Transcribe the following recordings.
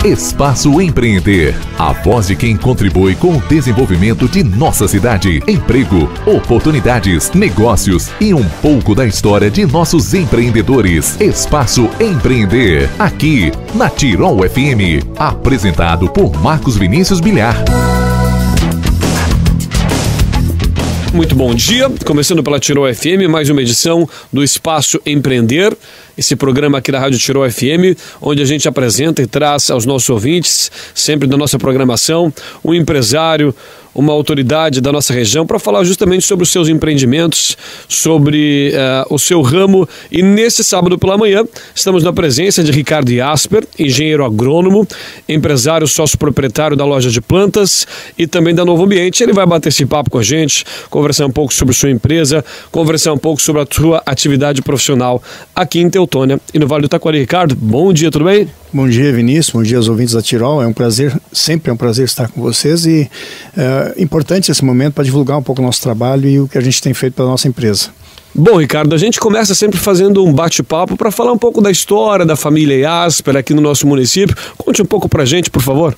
Espaço Empreender, a voz de quem contribui com o desenvolvimento de nossa cidade, emprego, oportunidades, negócios e um pouco da história de nossos empreendedores. Espaço Empreender, aqui na Tirol FM, apresentado por Marcos Vinícius Bilhar. Muito bom dia, começando pela Tirol FM, mais uma edição do Espaço Empreender, esse programa aqui da Rádio Tirol FM, onde a gente apresenta e traz aos nossos ouvintes, sempre da nossa programação, um empresário, uma autoridade da nossa região para falar justamente sobre os seus empreendimentos, sobre o seu ramo. E nesse sábado pela manhã estamos na presença de Ricardo Jasper, engenheiro agrônomo, empresário sócio-proprietário da loja de plantas e também da Novo Ambiente. Ele vai bater esse papo com a gente, conversar um pouco sobre sua empresa, conversar um pouco sobre a sua atividade profissional aqui em Teutônia e no Vale do Taquari. Ricardo, bom dia, tudo bem? Bom dia, Vinícius, bom dia aos ouvintes da Tirol, é um prazer, sempre é um prazer estar com vocês e importante esse momento para divulgar um pouco o nosso trabalho e o que a gente tem feito pela nossa empresa. Bom, Ricardo, a gente começa sempre fazendo um bate-papo para falar um pouco da história da família Jasper aqui no nosso município. Conte um pouco pra gente, por favor.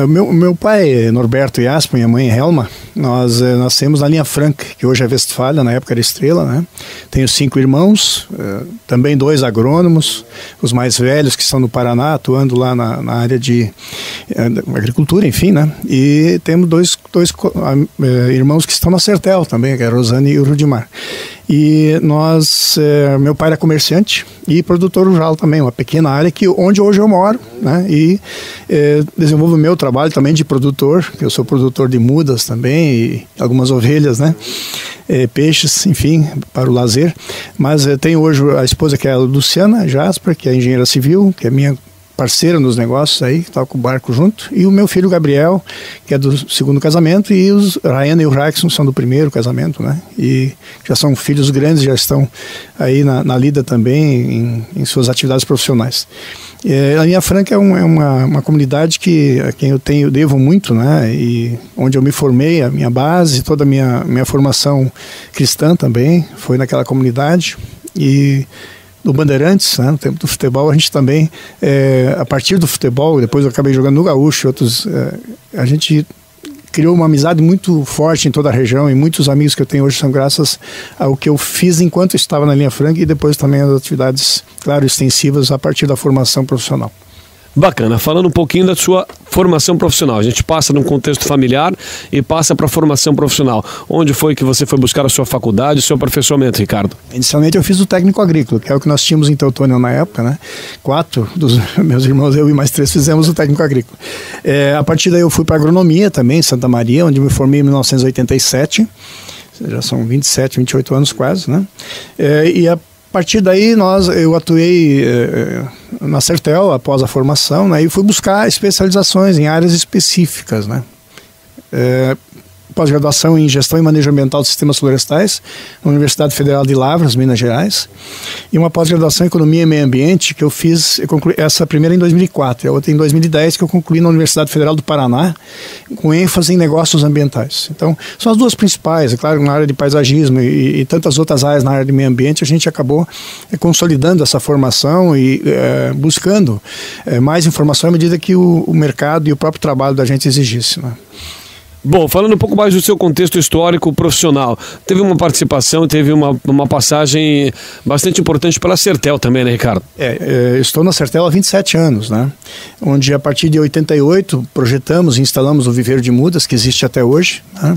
Meu pai, Norberto Jasper, minha mãe, Helma, nós nascemos na linha Franca, que hoje é Westfália, na época era Estrela, né? Tenho 5 irmãos, também 2 agrônomos, os mais velhos que estão no Paraná, atuando lá na área de agricultura, enfim, né? E temos dois irmãos que estão na Sertel também, que é a Rosane e o Rudimar. E meu pai era comerciante e produtor rural também, uma pequena área onde hoje eu moro, né? E desenvolvo o meu trabalho também de produtor, que eu sou produtor de mudas também e algumas ovelhas, né? Peixes, enfim, para o lazer. Mas tenho hoje a esposa que é a Luciana Jasper, que é engenheira civil, que é minha parceira nos negócios aí, que está com o barco junto, e o meu filho Gabriel, que é do segundo casamento, e os Rayana e o Raikson são do primeiro casamento, né? E já são filhos grandes, já estão aí na lida também em suas atividades profissionais. A linha Franca é uma comunidade a quem eu devo muito, né? E onde eu me formei, a minha base, toda a minha formação cristã também foi naquela comunidade. E do Bandeirantes, né, no tempo do futebol, a gente também, a partir do futebol, depois eu acabei jogando no Gaúcho, a gente criou uma amizade muito forte em toda a região e muitos amigos que eu tenho hoje são graças ao que eu fiz enquanto estava na linha Franca e depois também as atividades, claro, extensivas a partir da formação profissional. Bacana, falando um pouquinho da sua formação profissional, a gente passa num contexto familiar e passa para a formação profissional. Onde foi que você foi buscar a sua faculdade, o seu aperfeiçoamento, Ricardo? Inicialmente eu fiz o técnico agrícola, que é o que nós tínhamos em Teutônia na época, né? 4 dos meus irmãos, eu e mais 3 fizemos o técnico agrícola. A partir daí eu fui para agronomia também, em Santa Maria, onde me formei em 1987, já são 27, 28 anos quase, né? E a partir daí eu atuei na Sertel após a formação, né, e fui buscar especializações em áreas específicas, né? Pós-graduação em Gestão e Manejo Ambiental de Sistemas Florestais na Universidade Federal de Lavras, Minas Gerais, e uma pós-graduação em Economia e Meio Ambiente que eu concluí essa primeira em 2004 e a outra em 2010 que eu concluí na Universidade Federal do Paraná com ênfase em negócios ambientais. Então, são as duas principais, é claro, na área de paisagismo e tantas outras áreas na área de meio ambiente, a gente acabou consolidando essa formação e buscando mais informação à medida que o mercado e o próprio trabalho da gente exigisse, né? Bom, falando um pouco mais do seu contexto histórico profissional, teve uma participação, teve uma passagem bastante importante pela Sertel também, né, Ricardo? Estou na Sertel há 27 anos, né? Onde a partir de 88 projetamos e instalamos o viveiro de mudas, que existe até hoje, né?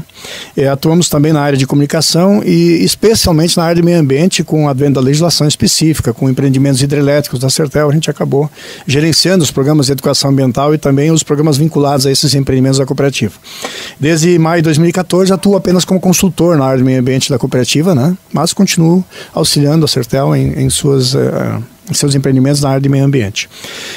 Atuamos também na área de comunicação e especialmente na área de meio ambiente, com o advento da legislação específica, com empreendimentos hidrelétricos da Sertel, a gente acabou gerenciando os programas de educação ambiental e também os programas vinculados a esses empreendimentos da cooperativa. Desde maio de 2014 atuo apenas como consultor na área de meio ambiente da cooperativa, né? Mas continuo auxiliando a Sertel em seus empreendimentos na área de meio ambiente.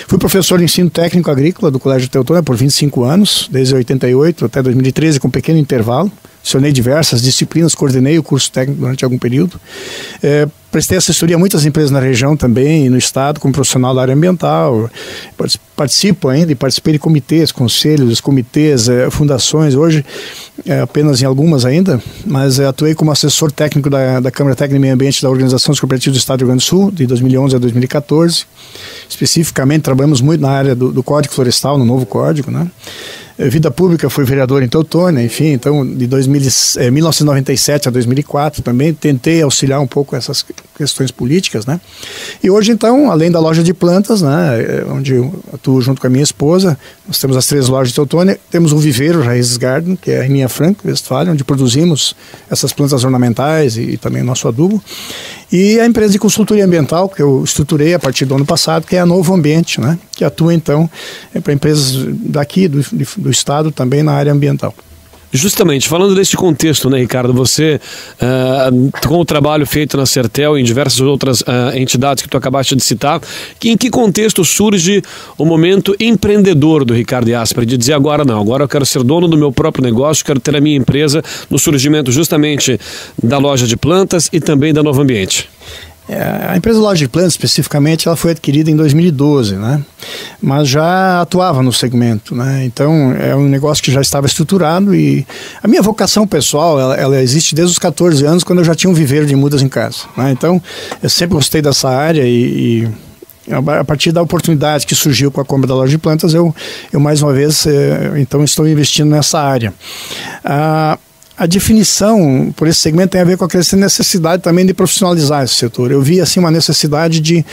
Fui professor de ensino técnico agrícola do Colégio Teutônia por 25 anos, desde 88 até 2013, com um pequeno intervalo. Lecionei diversas disciplinas, coordenei o curso técnico durante algum período. prestei assessoria a muitas empresas na região também e no estado como profissional da área ambiental. Participo ainda e participei de comitês, conselhos, comitês, fundações, hoje apenas em algumas ainda, mas atuei como assessor técnico da Câmara Técnica de Meio Ambiente da Organização dos Cooperativos do Estado do Rio Grande do Sul, de 2011 a 2014. Especificamente, trabalhamos muito na área do Código Florestal, no novo Código, né? Vida pública, fui vereador em Teutônia, enfim, então de 1997 a 2004 também tentei auxiliar um pouco essas questões políticas, né? E hoje então, além da loja de plantas, né, onde eu atuo junto com a minha esposa, nós temos as 3 lojas de Teutônia, temos o viveiro Raízes Garden, que é em Linha Franca, Westfália, onde produzimos essas plantas ornamentais e também o nosso adubo, e a empresa de consultoria ambiental que eu estruturei a partir do ano passado, que é a Novo Ambiente, né, que atua então para empresas daqui do estado também na área ambiental. Justamente, falando desse contexto, né, Ricardo, você, com o trabalho feito na Sertel e em diversas outras entidades que tu acabaste de citar, em que contexto surge o momento empreendedor do Ricardo Jasperi, de dizer agora não, agora eu quero ser dono do meu próprio negócio, quero ter a minha empresa, no surgimento justamente da loja de plantas e também da Novo Ambiente? A empresa Loja de Plantas, especificamente, ela foi adquirida em 2012, né? Mas já atuava no segmento, né? Então, é um negócio que já estava estruturado e a minha vocação pessoal, ela existe desde os 14 anos, quando eu já tinha um viveiro de mudas em casa, né? Então, eu sempre gostei dessa área e a partir da oportunidade que surgiu com a compra da Loja de Plantas, eu mais uma vez, então, estou investindo nessa área. A definição por esse segmento tem a ver com a crescente necessidade também de profissionalizar esse setor. Eu vi assim uma necessidade de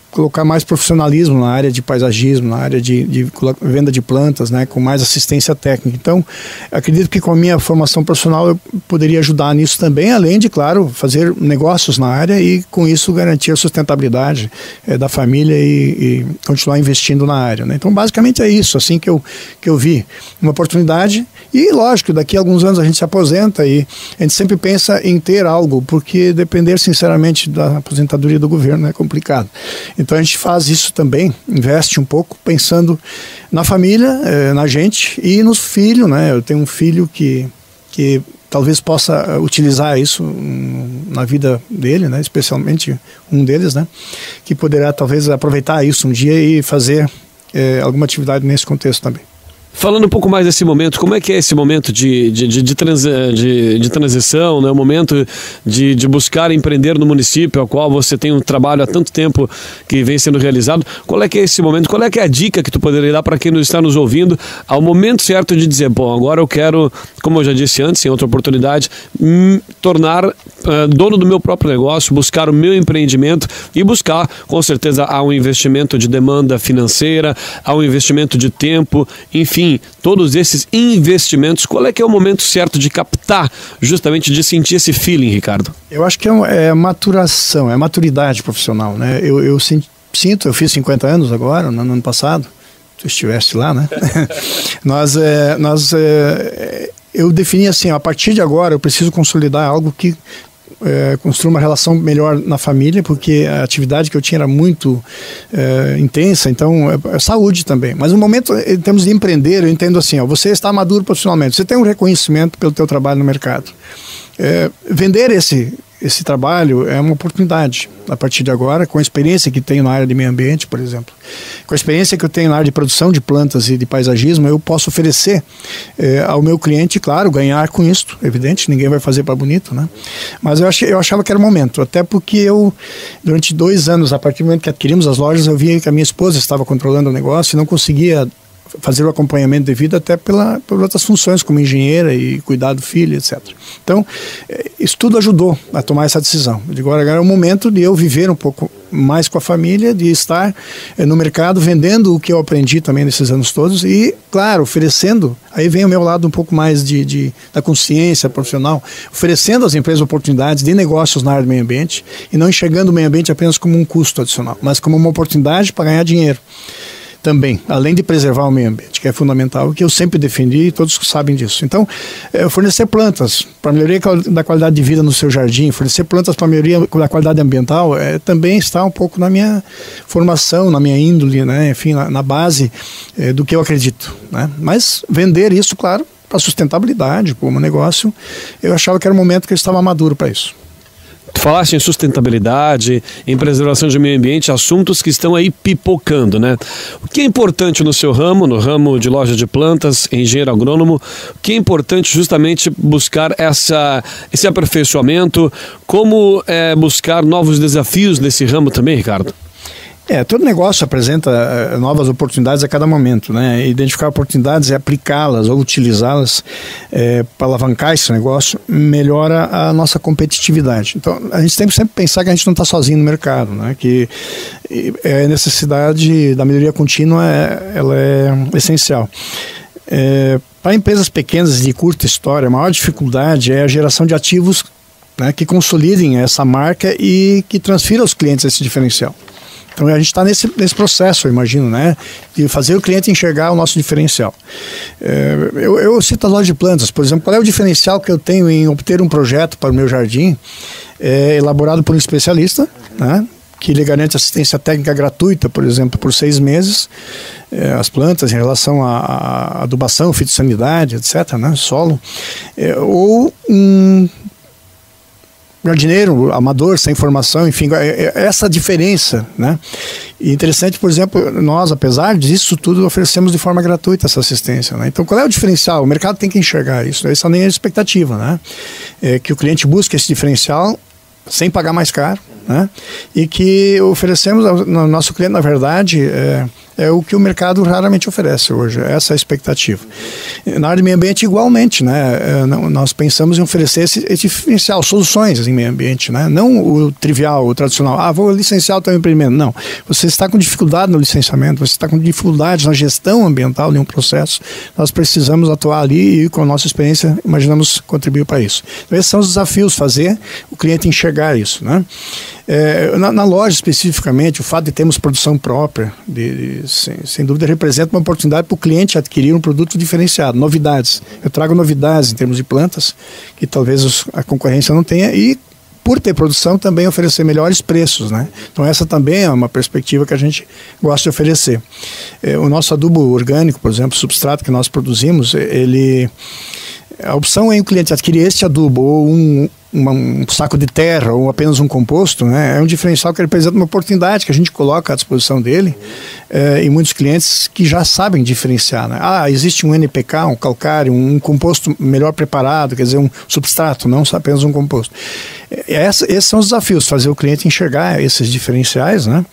colocar mais profissionalismo na área de paisagismo, na área de venda de plantas, né, com mais assistência técnica. Então, acredito que com a minha formação profissional eu poderia ajudar nisso também, além de, claro, fazer negócios na área e com isso garantir a sustentabilidade da família e continuar investindo na área, né? Então, basicamente é isso, assim que eu vi uma oportunidade e, lógico, daqui a alguns anos a gente se aposenta e a gente sempre pensa em ter algo, porque depender, sinceramente, da aposentadoria do governo é complicado. Então a gente faz isso também, investe um pouco pensando na família, na gente e nos filhos, né? Eu tenho um filho que talvez possa utilizar isso na vida dele, né? Especialmente um deles, né? Que poderá talvez aproveitar isso um dia e fazer alguma atividade nesse contexto também. Falando um pouco mais desse momento, como é que é esse momento de transição, né? O momento de buscar empreender no município, ao qual você tem um trabalho há tanto tempo que vem sendo realizado. Qual é que é esse momento? Qual é que é a dica que tu poderia dar para quem está nos ouvindo ao momento certo de dizer, bom, agora eu quero, como eu já disse antes, em outra oportunidade, tornar dono do meu próprio negócio, buscar o meu empreendimento e buscar, com certeza, há um investimento de demanda financeira, há um investimento de tempo, enfim, todos esses investimentos, qual é que é o momento certo de captar, justamente de sentir esse feeling, Ricardo? Eu acho que é maturação, é maturidade profissional, né? Eu sinto, eu fiz 50 anos agora, no ano passado, tu estiveste lá, né? Eu defini assim, a partir de agora eu preciso consolidar algo que construir uma relação melhor na família, porque a atividade que eu tinha era muito intensa, então saúde também. Mas no momento, em termos de empreender, eu entendo assim, ó, você está maduro profissionalmente, você tem um reconhecimento pelo teu trabalho no mercado. Vender esse trabalho é uma oportunidade a partir de agora, com a experiência que tenho na área de meio ambiente, por exemplo, com a experiência que eu tenho na área de produção de plantas e de paisagismo, eu posso oferecer ao meu cliente, claro, ganhar com isso, evidente, ninguém vai fazer para bonito, né? Mas eu achava que era o momento, até porque eu, durante 2 anos, a partir do momento que adquirimos as lojas, eu via que a minha esposa estava controlando o negócio e não conseguia fazer o acompanhamento devido até por outras funções, como engenheira e cuidar do filho, etc. Então, isso tudo ajudou a tomar essa decisão. Eu digo, agora é o momento de eu viver um pouco mais com a família, de estar no mercado, vendendo o que eu aprendi também nesses anos todos e, claro, oferecendo, aí vem o meu lado um pouco mais da consciência profissional, oferecendo às empresas oportunidades de negócios na área do meio ambiente e não enxergando o meio ambiente apenas como um custo adicional, mas como uma oportunidade para ganhar dinheiro. Também, além de preservar o meio ambiente, que é fundamental, que eu sempre defendi e todos sabem disso. Então, fornecer plantas para melhoria da qualidade de vida no seu jardim, fornecer plantas para melhoria da qualidade ambiental, também está um pouco na minha formação, na minha índole, né? Enfim, na base do que eu acredito, né? Mas vender isso, claro, para sustentabilidade, como negócio, eu achava que era o momento que eu estava maduro para isso. Falaste em sustentabilidade, em preservação do meio ambiente, assuntos que estão aí pipocando, né? O que é importante no seu ramo, no ramo de loja de plantas, engenheiro agrônomo, o que é importante justamente buscar esse aperfeiçoamento, como buscar novos desafios nesse ramo também, Ricardo? Todo negócio apresenta novas oportunidades a cada momento, né? Identificar oportunidades e aplicá-las ou utilizá-las para alavancar esse negócio melhora a nossa competitividade. Então, a gente tem que sempre pensar que a gente não está sozinho no mercado, né? Que a necessidade da melhoria contínua ela é essencial. Para empresas pequenas de curta história, a maior dificuldade é a geração de ativos, né, que consolidem essa marca e que transfiram aos clientes esse diferencial. Então a gente está nesse processo, eu imagino, né, de fazer o cliente enxergar o nosso diferencial. Eu cito a loja de plantas, por exemplo. Qual é o diferencial que eu tenho em obter um projeto para o meu jardim elaborado por um especialista, né, que lhe garante assistência técnica gratuita, por exemplo, por 6 meses, as plantas em relação à adubação, fitossanidade, etc., né, solo, ou um jardineiro amador, sem formação, enfim, essa diferença, né? E interessante, por exemplo, nós, apesar disso tudo, oferecemos de forma gratuita essa assistência, né? Então, qual é o diferencial? O mercado tem que enxergar isso, essa nem é a expectativa, né? Que o cliente busque esse diferencial sem pagar mais caro, né? E que oferecemos ao nosso cliente, na verdade, é o que o mercado raramente oferece hoje, essa é a expectativa. Na área de meio ambiente, igualmente, né? Nós pensamos em oferecer esse diferencial, soluções em meio ambiente, né? Não o trivial, o tradicional, vou licenciar o teu empreendimento. Não, você está com dificuldade no licenciamento, você está com dificuldade na gestão ambiental de um processo, nós precisamos atuar ali e com a nossa experiência imaginamos contribuir para isso. Então, esses são os desafios, fazer o cliente enxergar isso, né? Na loja especificamente, o fato de termos produção própria, sem dúvida, representa uma oportunidade para o cliente adquirir um produto diferenciado, novidades. Eu trago novidades em termos de plantas, que talvez a concorrência não tenha, e por ter produção também oferecer melhores preços, né? Então essa também é uma perspectiva que a gente gosta de oferecer. O nosso adubo orgânico, por exemplo, substrato que nós produzimos, a opção é o cliente adquirir este adubo ou um saco de terra ou apenas um composto, né? É um diferencial que representa uma oportunidade que a gente coloca à disposição dele e muitos clientes que já sabem diferenciar, né? Existe um NPK, um calcário, um composto melhor preparado, quer dizer, um substrato, não apenas um composto. Esses são os desafios, fazer o cliente enxergar esses diferenciais, né?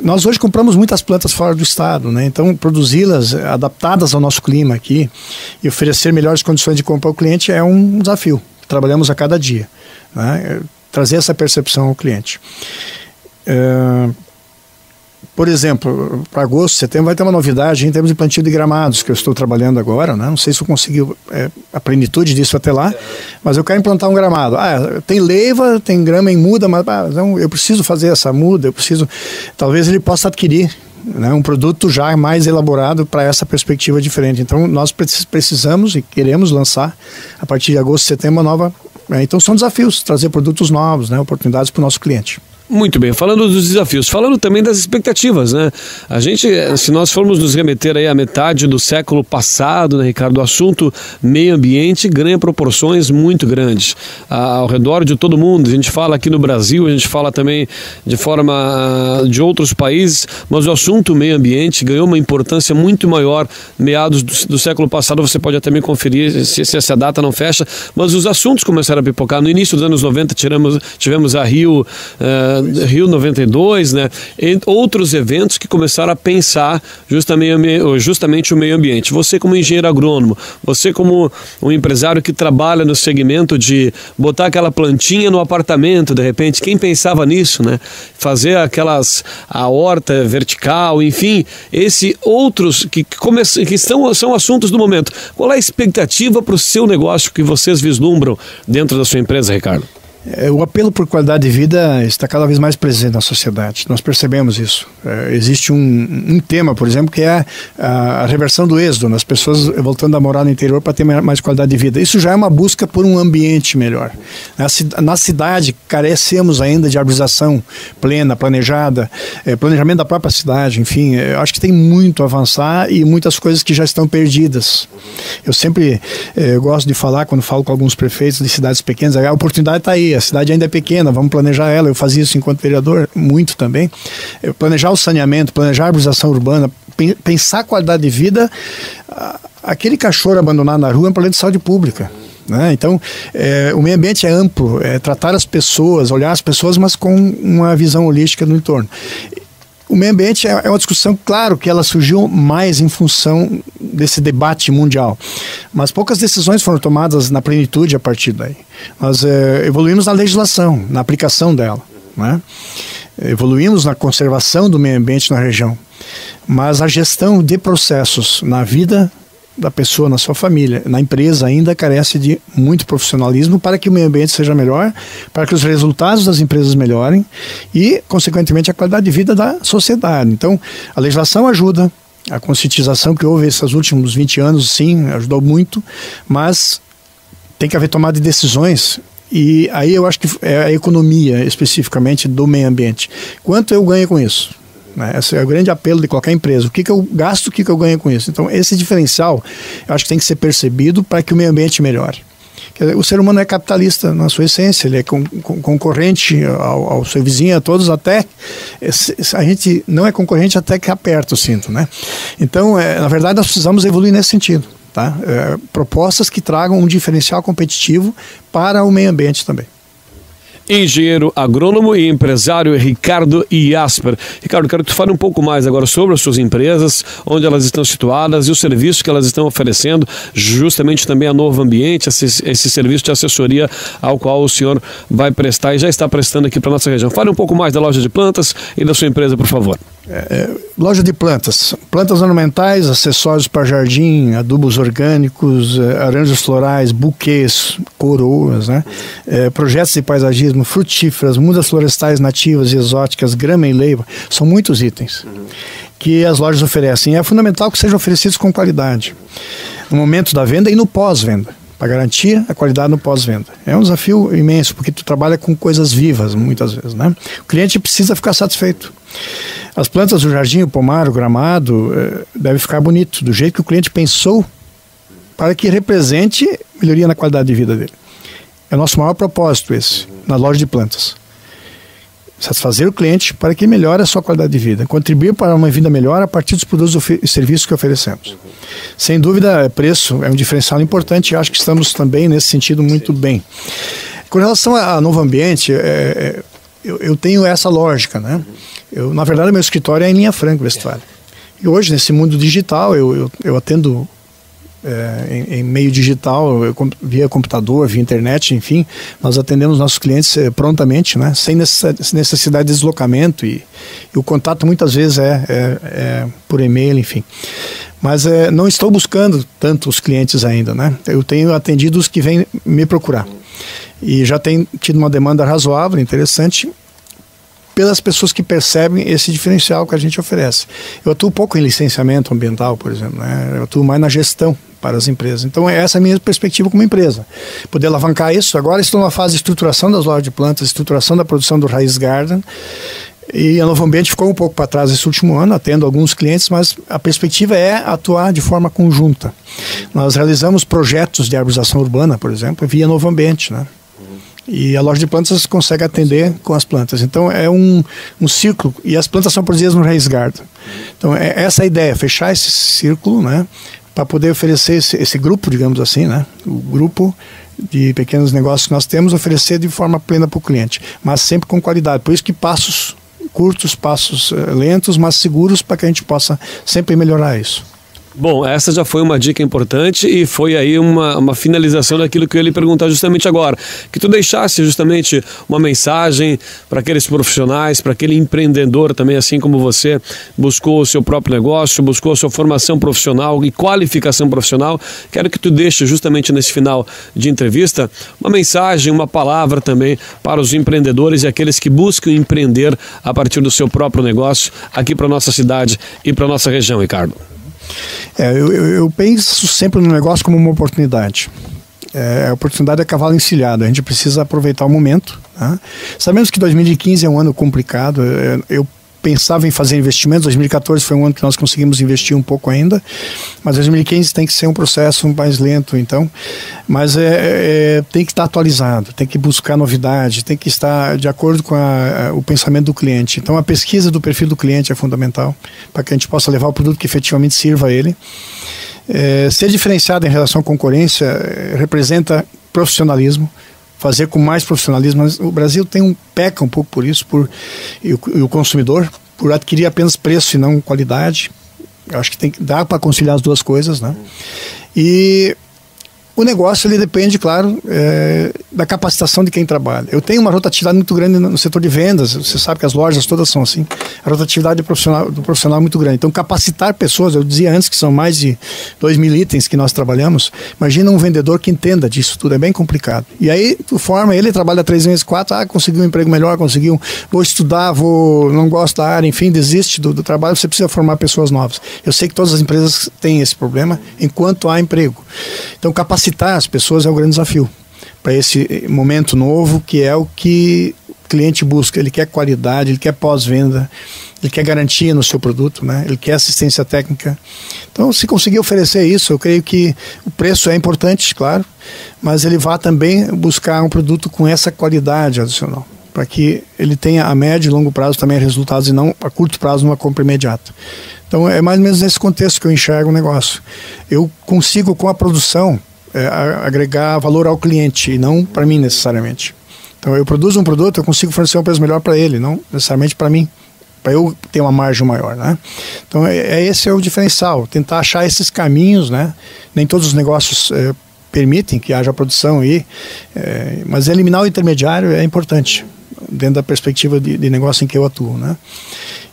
Nós hoje compramos muitas plantas fora do estado, né? Então produzi-las adaptadas ao nosso clima aqui e oferecer melhores condições de compra ao cliente é um desafio. Trabalhamos a cada dia, né? Trazer essa percepção ao cliente. Por exemplo, para agosto, setembro vai ter uma novidade em termos de plantio de gramados que eu estou trabalhando agora, né? Não sei se eu consegui a plenitude disso até lá, mas eu quero implantar um gramado. Tem leiva, tem grama em muda, mas eu preciso fazer essa muda, talvez ele possa adquirir, né, um produto já mais elaborado para essa perspectiva diferente. Então nós precisamos e queremos lançar a partir de agosto, setembro, uma nova. Então são desafios, trazer produtos novos, né, oportunidades para o nosso cliente. Muito bem, falando dos desafios, falando também das expectativas, né? A gente, se nós formos nos remeter aí à metade do século passado, né, Ricardo, o assunto meio ambiente ganha proporções muito grandes ao redor de todo mundo. A gente fala aqui no Brasil, a gente fala também de forma de outros países, mas o assunto meio ambiente ganhou uma importância muito maior meados do século passado. Você pode até me conferir se essa data não fecha, mas os assuntos começaram a pipocar. No início dos anos 90 tivemos a Rio 92, né? E outros eventos que começaram a pensar justamente o meio ambiente. Você como engenheiro agrônomo, você como um empresário que trabalha no segmento de botar aquela plantinha no apartamento, de repente, quem pensava nisso, né? Fazer a horta vertical, enfim, outros que são assuntos do momento. Qual é a expectativa para o seu negócio que vocês vislumbram dentro da sua empresa, Ricardo? O apelo por qualidade de vida está cada vez mais presente na sociedade. Nós percebemos isso. Existe um tema, por exemplo, que é a reversão do êxodo, as pessoas voltando a morar no interior para ter mais qualidade de vida. Isso já é uma busca por um ambiente melhor. Na cidade, carecemos ainda de arborização plena, planejada, planejamento da própria cidade, enfim. Acho que tem muito a avançar e muitas coisas que já estão perdidas. Eu sempre gosto de falar, quando falo com alguns prefeitos de cidades pequenas, a oportunidade está aí. ok, a cidade ainda é pequena, vamos planejar ela. Eu fazia isso enquanto vereador, muito também. Planejar o saneamento, planejar a arborização urbana, pensar a qualidade de vida. Aquele cachorro abandonado na rua é um problema de saúde pública. Né? Então, o meio ambiente é amplo, tratar as pessoas, olhar as pessoas, mas com uma visão holística no entorno. O meio ambiente é uma discussão, claro, que ela surgiu mais em função desse debate mundial, mas poucas decisões foram tomadas na plenitude a partir daí. Nós evoluímos na legislação, na aplicação dela, né? Evoluímos na conservação do meio ambiente na região, mas a gestão de processos na vida da pessoa, na sua família, na empresa ainda carece de muito profissionalismo para que o meio ambiente seja melhor, para que os resultados das empresas melhorem e, consequentemente, a qualidade de vida da sociedade. Então, a legislação ajuda, a conscientização que houve esses últimos 20 anos, sim, ajudou muito, mas tem que haver tomada de decisões. E aí eu acho que é a economia, especificamente, do meio ambiente. Quanto eu ganho com isso? Esse é o grande apelo de qualquer empresa. O que eu gasto, o que eu ganho com isso? Então, esse diferencial, eu acho que tem que ser percebido para que o meio ambiente melhore. O ser humano é capitalista na sua essência, ele é concorrente ao seu vizinho, a todos, até a gente não é concorrente até que aperta o cinto, né? Então, na verdade, nós precisamos evoluir nesse sentido, tá? Propostas que tragam um diferencial competitivo para o meio ambiente também. Engenheiro agrônomo e empresário Ricardo Jasper. Ricardo, quero que tu fale um pouco mais agora sobre as suas empresas, onde elas estão situadas e os serviços que elas estão oferecendo, justamente também a Novo Ambiente, esse serviço de assessoria ao qual o senhor vai prestar e já está prestando aqui para a nossa região. Fale um pouco mais da loja de plantas e da sua empresa, por favor. Loja de plantas ornamentais, acessórios para jardim, adubos orgânicos, arranjos florais, buquês, coroas, né? Projetos de paisagismo, frutíferas, mudas florestais nativas e exóticas, grama e leiva, são muitos itens que as lojas oferecem. É fundamental que sejam oferecidos com qualidade no momento da venda e no pós-venda, para garantir a qualidade no pós-venda. É um desafio imenso, porque tu trabalha com coisas vivas, muitas vezes, né? O cliente precisa ficar satisfeito. As plantas do jardim, o pomar, o gramado, deve ficar bonito, do jeito que o cliente pensou, para que represente melhoria na qualidade de vida dele. É o nosso maior propósito esse, na loja de plantas. Satisfazer o cliente para que melhore a sua qualidade de vida. Contribuir para uma vida melhor a partir dos produtos e serviços que oferecemos. Sem dúvida, preço é um diferencial importante e acho que estamos também nesse sentido muito bem. Com relação a Novo Ambiente, eu tenho essa lógica, né? Na verdade, meu escritório é em Linha Franca, Westfália. E hoje, nesse mundo digital, eu atendo em meio digital, via computador, via internet, enfim, nós atendemos nossos clientes prontamente, né? Sem necessidade de deslocamento e o contato muitas vezes é por e-mail, enfim. Mas não estou buscando tanto os clientes ainda, né? Eu tenho atendido os que vêm me procurar e já tenho tido uma demanda razoável, interessante, pelas pessoas que percebem esse diferencial que a gente oferece. Eu atuo pouco em licenciamento ambiental, por exemplo, né? Eu atuo mais na gestão para as empresas. Então, essa é a minha perspectiva como empresa. Poder alavancar isso. Agora estou na fase de estruturação das lojas de plantas, estruturação da produção do Raiz Garden. E a Novo Ambiente ficou um pouco para trás esse último ano, atendo alguns clientes, mas a perspectiva é atuar de forma conjunta. Nós realizamos projetos de arborização urbana, por exemplo, via Novo Ambiente, né? E a loja de plantas consegue atender com as plantas. Então é um círculo, e as plantas são produzidas no Raiz Garden. Então essa é a ideia, fechar esse círculo, né, para poder oferecer esse grupo, digamos assim, né, o grupo de pequenos negócios que nós temos, oferecer de forma plena para o cliente, mas sempre com qualidade. Por isso que passos curtos, passos lentos, mas seguros, para que a gente possa sempre melhorar isso. Bom, essa já foi uma dica importante e foi aí uma finalização daquilo que eu ia lhe perguntar justamente agora. Que tu deixasse justamente uma mensagem para aqueles profissionais, para aquele empreendedor também, assim como você buscou o seu próprio negócio, buscou a sua formação profissional e qualificação profissional. Quero que tu deixe justamente nesse final de entrevista uma mensagem, uma palavra também para os empreendedores e aqueles que buscam empreender a partir do seu próprio negócio aqui para a nossa cidade e para a nossa região, Ricardo. Eu penso sempre no negócio como uma oportunidade. A oportunidade é cavalo encilhado, a gente precisa aproveitar o momento, né? Sabemos que 2015 é um ano complicado, eu pensava em fazer investimentos. 2014 foi um ano que nós conseguimos investir um pouco ainda, mas 2015 tem que ser um processo mais lento, então. Mas tem que estar atualizado, tem que buscar novidade, tem que estar de acordo com o pensamento do cliente. Então a pesquisa do perfil do cliente é fundamental para que a gente possa levar o produto que efetivamente sirva a ele. Ser diferenciado em relação à concorrência representa profissionalismo, fazer com mais profissionalismo. Mas o Brasil peca um pouco por isso, e o consumidor, por adquirir apenas preço e não qualidade. Eu acho que dá para conciliar as duas coisas, né? E o negócio, ele depende, claro, da capacitação de quem trabalha. Eu tenho uma rotatividade muito grande no setor de vendas. Você sabe que as lojas todas são assim. A rotatividade do profissional é muito grande. Então, capacitar pessoas, eu dizia antes que são mais de 2.000 itens que nós trabalhamos. Imagina um vendedor que entenda disso tudo, é bem complicado. E aí, tu forma ele, trabalha 3 meses, 4, conseguiu um emprego melhor, vou estudar, não gosto da área, enfim, desiste do trabalho, você precisa formar pessoas novas. Eu sei que todas as empresas têm esse problema, enquanto há emprego. Então, capacitar as pessoas é o grande desafio para esse momento novo, que é o que o cliente busca. Ele quer qualidade, ele quer pós-venda, ele quer garantia no seu produto, né? Ele quer assistência técnica. Então, se conseguir oferecer isso, eu creio que o preço é importante, claro, mas ele vai também buscar um produto com essa qualidade adicional, para que ele tenha a médio e longo prazo também resultados e não a curto prazo numa compra imediata. Então, é mais ou menos nesse contexto que eu enxergo o negócio. Eu consigo, com a produção, agregar valor ao cliente e não para mim necessariamente. Então eu produzo um produto, eu consigo fornecer um preço melhor para ele, não necessariamente para mim, para eu ter uma margem maior, né? Então esse é o diferencial, tentar achar esses caminhos, né? Nem todos os negócios permitem que haja produção aí, mas eliminar o intermediário é importante dentro da perspectiva de negócio em que eu atuo, né?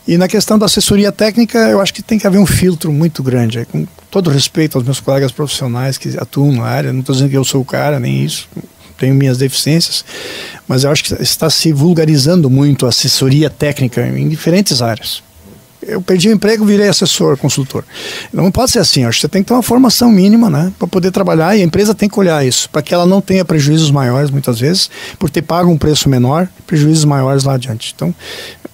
E na questão da assessoria técnica, eu acho que tem que haver um filtro muito grande, com todo respeito aos meus colegas profissionais que atuam na área. Não estou dizendo que eu sou o cara, nem isso, tenho minhas deficiências, mas eu acho que está se vulgarizando muito a assessoria técnica em diferentes áreas. Eu perdi o emprego, virei assessor, consultor. Não pode ser assim, acho que você tem que ter uma formação mínima, né, para poder trabalhar, e a empresa tem que olhar isso, para que ela não tenha prejuízos maiores, muitas vezes, por ter pago um preço menor, prejuízos maiores lá adiante. Então,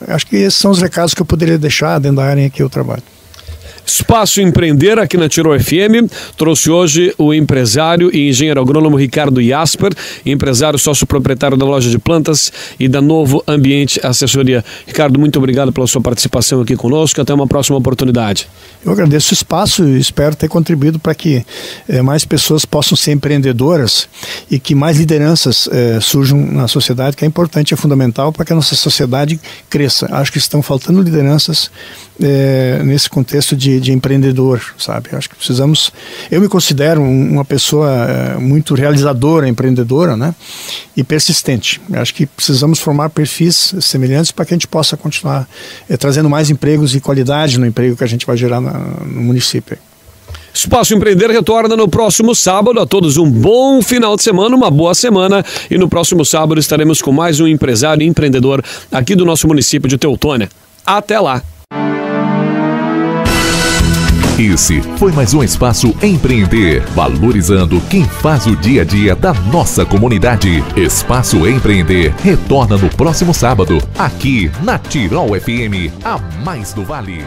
acho que esses são os recados que eu poderia deixar dentro da área em que eu trabalho. Espaço Empreender aqui na Tirol FM trouxe hoje o empresário e engenheiro agrônomo Ricardo Jasper, empresário sócio-proprietário da loja de plantas e da Novo Ambiente Assessoria. Ricardo, muito obrigado pela sua participação aqui conosco. Até uma próxima oportunidade. Eu agradeço o espaço e espero ter contribuído para que mais pessoas possam ser empreendedoras e que mais lideranças surjam na sociedade, que é importante, é fundamental para que a nossa sociedade cresça. Acho que estão faltando lideranças nesse contexto de empreendedor, sabe? Acho que precisamos... Eu me considero uma pessoa muito realizadora, empreendedora, né? E persistente. Acho que precisamos formar perfis semelhantes para que a gente possa continuar trazendo mais empregos e qualidade no emprego que a gente vai gerar no município. Espaço Empreender retorna no próximo sábado. A todos um bom final de semana, uma boa semana, e no próximo sábado estaremos com mais um empresário e empreendedor aqui do nosso município de Teutônia. Até lá! Esse foi mais um Espaço Empreender, valorizando quem faz o dia a dia da nossa comunidade. Espaço Empreender retorna no próximo sábado, aqui na Tirol FM, a mais do Vale.